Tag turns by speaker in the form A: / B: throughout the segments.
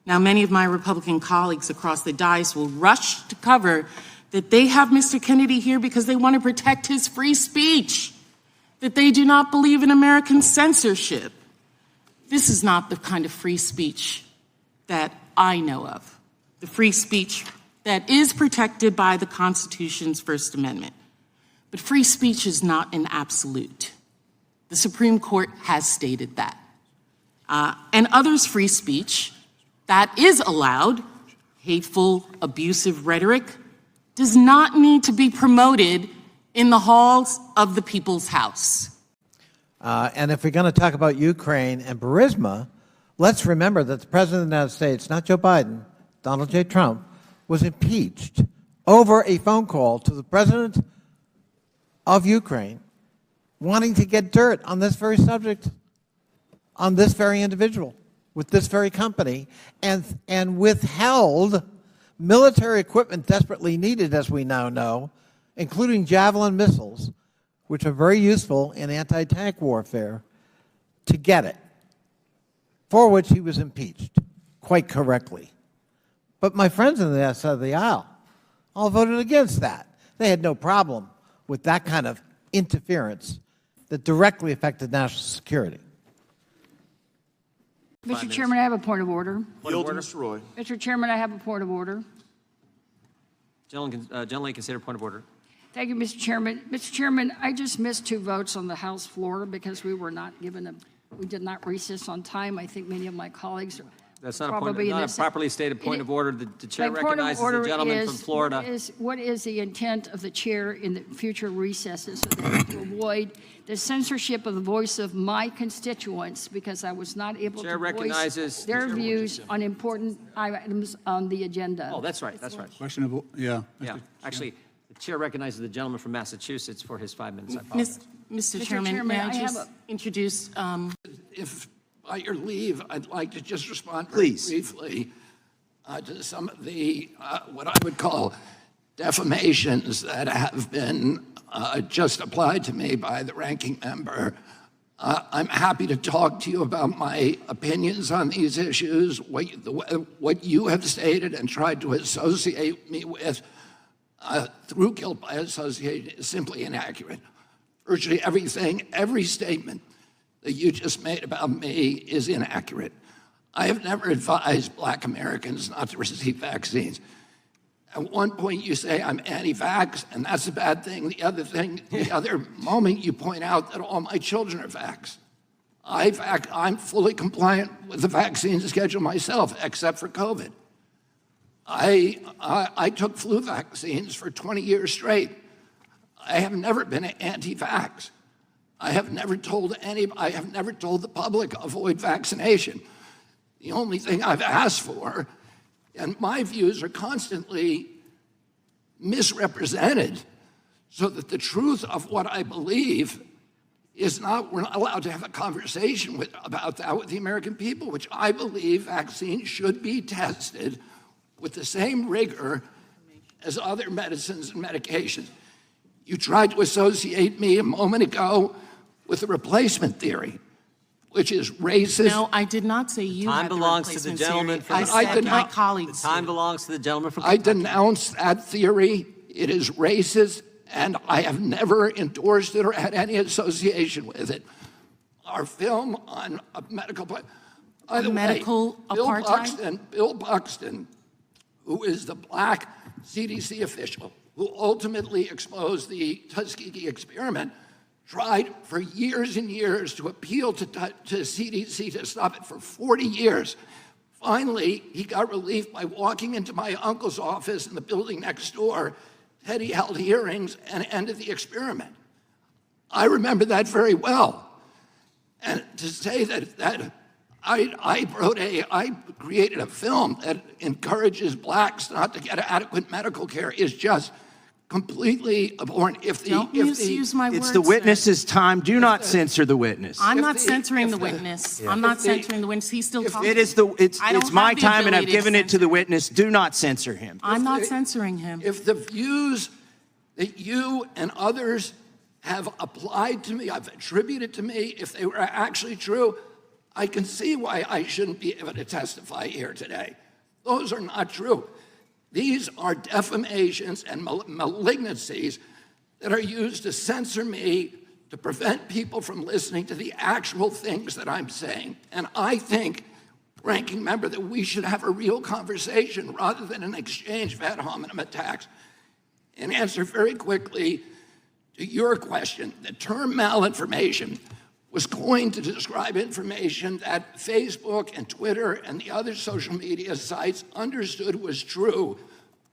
A: Now, many of my Republican colleagues across the dais will rush to cover that they have Mr. Kennedy here because they want to protect his free speech, that they do not believe in American censorship. This is not the kind of free speech that I know of, the free speech that is protected by the Constitution's First Amendment. But free speech is not an absolute. The Supreme Court has stated that. And others' free speech that is allowed, hateful, abusive rhetoric, does not need to be promoted in the halls of the people's house.
B: And if we're going to talk about Ukraine and Burisma, let's remember that the President of the United States, not Joe Biden, Donald J. Trump, was impeached over a phone call to the President of Ukraine wanting to get dirt on this very subject, on this very individual, with this very company, and withheld military equipment desperately needed, as we now know, including Javelin missiles, which are very useful in anti-tank warfare, to get it, for which he was impeached, quite correctly. But my friends on the other side of the aisle all voted against that. They had no problem with that kind of interference that directly affected national security.
C: Mr. Chairman, I have a point of order.
D: Mr. Roy.
C: Mr. Chairman, I have a point of order.
D: Gentleman, consider point of order.
C: Thank you, Mr. Chairman. Mr. Chairman, I just missed 2 votes on the House floor because we did not recess on time. I think many of my colleagues
D: That's not a properly stated point of order. The chair recognizes the gentleman from Florida.
C: What is the intent of the chair in the future recesses so that to avoid the censorship of the voice of my constituents, because I was not able to voice their views on important items on the agenda?
D: Oh, that's right. That's right.
E: Question of, yeah.
D: Yeah. Actually, the chair recognizes the gentleman from Massachusetts for his 5 minutes. I apologize.
A: Mr. Chairman, may I just introduce...
F: If by your leave, I'd like to just respond briefly to some of the, what I would call defamations that have been just applied to me by the ranking member. I'm happy to talk to you about my opinions on these issues, what you have stated and tried to associate me with through guilt by association is simply inaccurate. Virtually everything, every statement that you just made about me is inaccurate. I have never advised Black Americans not to receive vaccines. At one point you say I'm anti-vax, and that's a bad thing. The other moment you point out that all my children are vax. I'm fully compliant with the vaccine schedule myself, except for COVID. I took flu vaccines for 20 years straight. I have never been anti-vax. I have never told the public avoid vaccination. The only thing I've asked for, and my views are constantly misrepresented, so that the truth of what I believe is not, we're not allowed to have a conversation about that with the American people, which I believe vaccines should be tested with the same rigor as other medicines and medications. You tried to associate me a moment ago with the replacement theory, which is racist.
A: No, I did not say you had the replacement theory. I said my colleagues.
D: Time belongs to the gentleman from
F: I denounce that theory. It is racist, and I have never endorsed it or had any association with it. Our film on a medical... By the way, Bill Buxton, who is the Black CDC official who ultimately exposed the Tuskegee experiment, tried for years and years to appeal to CDC to stop it for 40 years. Finally, he got relief by walking into my uncle's office in the building next door. Teddy held hearings and ended the experiment. I remember that very well. And to say that I created a film that encourages blacks not to get adequate medical care is just completely abhorrent.
A: Don't misuse my words.
G: It's the witness's time. Do not censor the witness.
A: I'm not censoring the witness. I'm not censoring the witness. He's still talking.
G: It's my time, and I've given it to the witness. Do not censor him.
A: I'm not censoring him.
F: If the views that you and others have applied to me, I've attributed to me, if they were actually true, I can see why I shouldn't be able to testify here today. Those are not true. These are defamations and malignancies that are used to censor me, to prevent people from listening to the actual things that I'm saying. And I think, ranking member, that we should have a real conversation rather than an exchange of ad hominem attacks. And answer very quickly to your question, the term malinformation was coined to describe information that Facebook and Twitter and the other social media sites understood was true,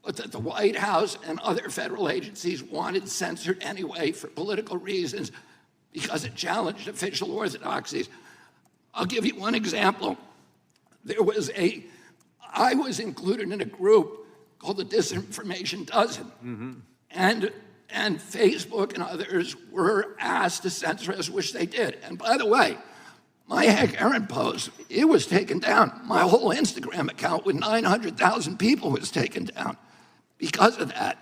F: but that the White House and other federal agencies wanted censored anyway for political reasons because it challenged official orthodoxies. I'll give you one example. I was included in a group called the Disinformation Dozen. And Facebook and others were asked to censor us, which they did. And by the way, my Heck Aaron post, it was taken down. My whole Instagram account with 900,000 people was taken down because of that.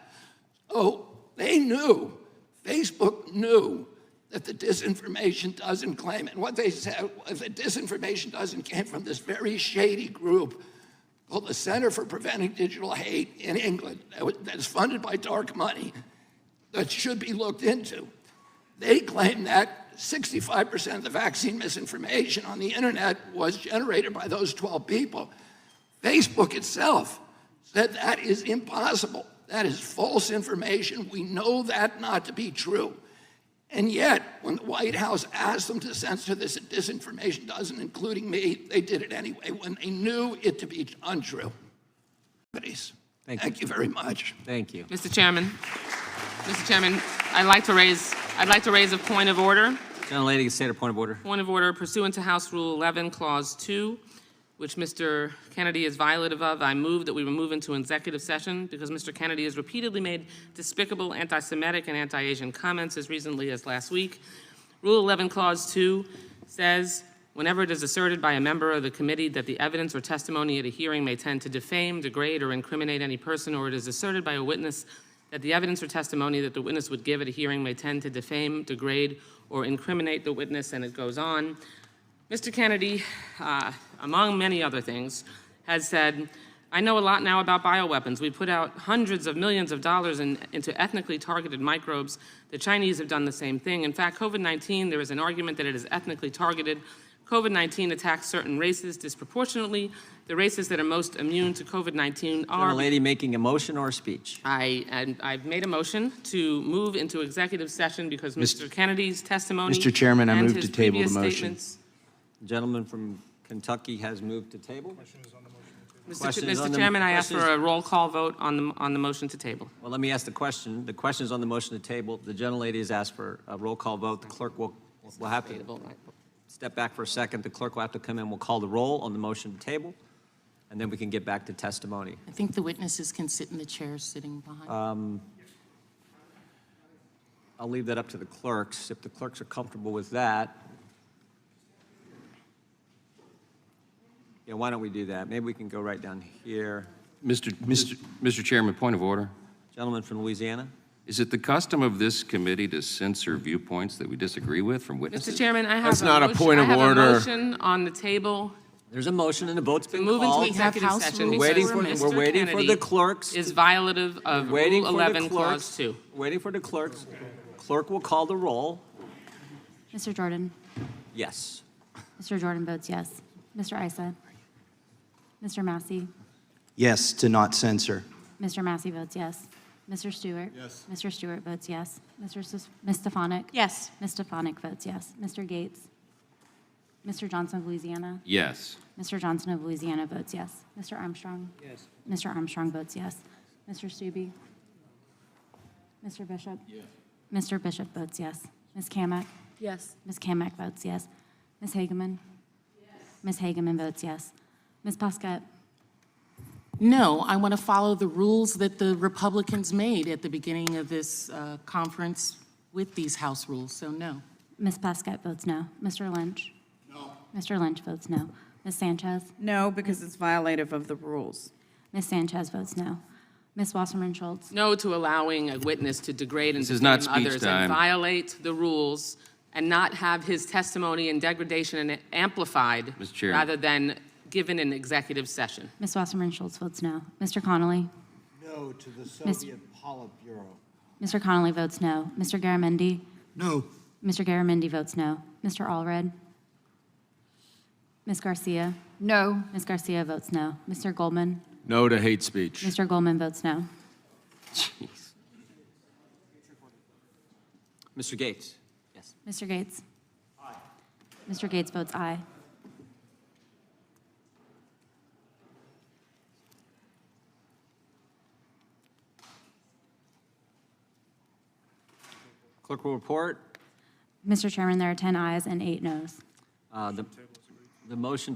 F: So they knew, Facebook knew that the Disinformation Dozen claim, and what they said was the Disinformation Dozen came from this very shady group called the Center for Preventing Digital Hate in England that is funded by dark money that should be looked into. They claim that 65% of the vaccine misinformation on the internet was generated by those 12 people. Facebook itself said that is impossible. That is false information. We know that not to be true. And yet, when the White House asked them to censor this Disinformation Dozen, including me, they did it anyway when they knew it to be untrue. Thank you very much.
D: Thank you.
A: Mr. Chairman, I'd like to raise a point of order.
D: Gentlelady, state a point of order.
A: Point of order pursuant to House Rule 11, Clause 2, which Mr. Kennedy is violative of. I move that we move into executive session because Mr. Kennedy has repeatedly made despicable anti-Semitic and anti-Asian comments as recently as last week. Rule 11, Clause 2 says, whenever it is asserted by a member of the committee that the evidence or testimony at a hearing may tend to defame, degrade, or incriminate any person, or it is asserted by a witness that the evidence or testimony that the witness would give at a hearing may tend to defame, degrade, or incriminate the witness, and it goes on. Mr. Kennedy, among many other things, has said, I know a lot now about bioweapons. We put out hundreds of millions of dollars into ethnically targeted microbes. The Chinese have done the same thing. In fact, COVID-19, there is an argument that it is ethnically targeted. COVID-19 attacks certain races disproportionately. The races that are most immune to COVID-19 are...
D: Gentlelady making a motion or a speech?
A: I've made a motion to move into executive session because Mr. Kennedy's testimony...
G: Mr. Chairman, I
A: and
G: move
A: his
G: to table the
A: previous
G: motion.
A: statements-
D: The gentleman from Kentucky has moved to table.
A: Mr. Chairman, I ask for a roll call vote on the motion to table.
D: Well, let me ask the question. The question is on the motion to table. The gentlelady has asked for a roll call vote. The clerk will have to step back for a second. The clerk will have to come in. We'll call the roll on the motion to table, and then we can get back to testimony.
A: I think the witnesses can sit in the chairs sitting behind.
D: I'll leave that up to the clerks. If the clerks are comfortable with that. Yeah, why don't we do that? Maybe we can go right down here.
E: Mr. Chairman, point of order.
D: Gentleman from Louisiana.
E: Is it the custom of this committee to censor viewpoints that we disagree with from witnesses?
A: Mr. Chairman, I have
G: That's not a point of
A: I have
G: order.
A: a motion on the table.
D: There's a motion and the vote's been
A: Move into
D: called.
A: executive session
D: We're waiting
A: because
D: for, we're
A: Mr.
D: waiting for
A: Kennedy
D: the clerks.
A: is violative of Rule 11, Clause 2.
D: Waiting for the clerks. Clerk will call the roll.
H: Mr. Jordan.
D: Yes.
H: Mr. Jordan votes yes. Mr. Issa. Mr. Massey.
G: Yes, to not censor.
H: Mr. Massey votes yes. Mr. Stewart.
G: Yes.
H: Mr. Stewart votes yes. Ms. Stefanik.
C: Yes.
H: Ms. Stefanik votes yes. Mr. Gates. Mr. Johnson of Louisiana.
E: Yes.
H: Mr. Johnson of Louisiana votes yes. Mr. Armstrong.
G: Yes.
H: Mr. Armstrong votes yes. Mr. Stubbe. Mr. Bishop.
G: Yes.
H: Mr. Bishop votes yes. Ms. Kamak.
C: Yes.
H: Ms. Kamak votes yes. Ms. Hageman. Yes. Ms. Hageman votes yes. Ms. Pasquette.
A: No, I want to follow the rules that the Republicans made at the beginning of this conference with these House rules, so no.
H: Ms. Pasquette votes no. Mr. Lynch.
F: No.
H: Mr. Lynch votes no. Ms. Sanchez.
I: No, because it's violative of the rules.
H: Ms. Sanchez votes no. Ms. Wasserman Schultz.
A: No to allowing a witness to degrade and
E: This is
A: defame
E: not speech
A: others
E: time.
A: and violate the rules
J: and not have his testimony and degradation amplified
E: Mr. Chair.
J: rather than given in executive session.
H: Ms. Wasserman Schultz votes no. Mr. Connolly?
B: No to the Soviet Politburo.
H: Mr. Connolly votes no. Mr. Garamendi?
F: No.
H: Mr. Garamendi votes no. Mr. Allred? Ms. Garcia?
C: No.
H: Ms. Garcia votes no. Mr. Goldman?
K: No to hate speech.
H: Mr. Goldman votes no.
E: Jeez.
D: Mr. Gates? Yes.
H: Mr. Gates? Aye. Mr. Gates votes aye.
D: Clerk will report.
H: Mr. Chairman, there are 10 ayes and 8 noes.
D: The motion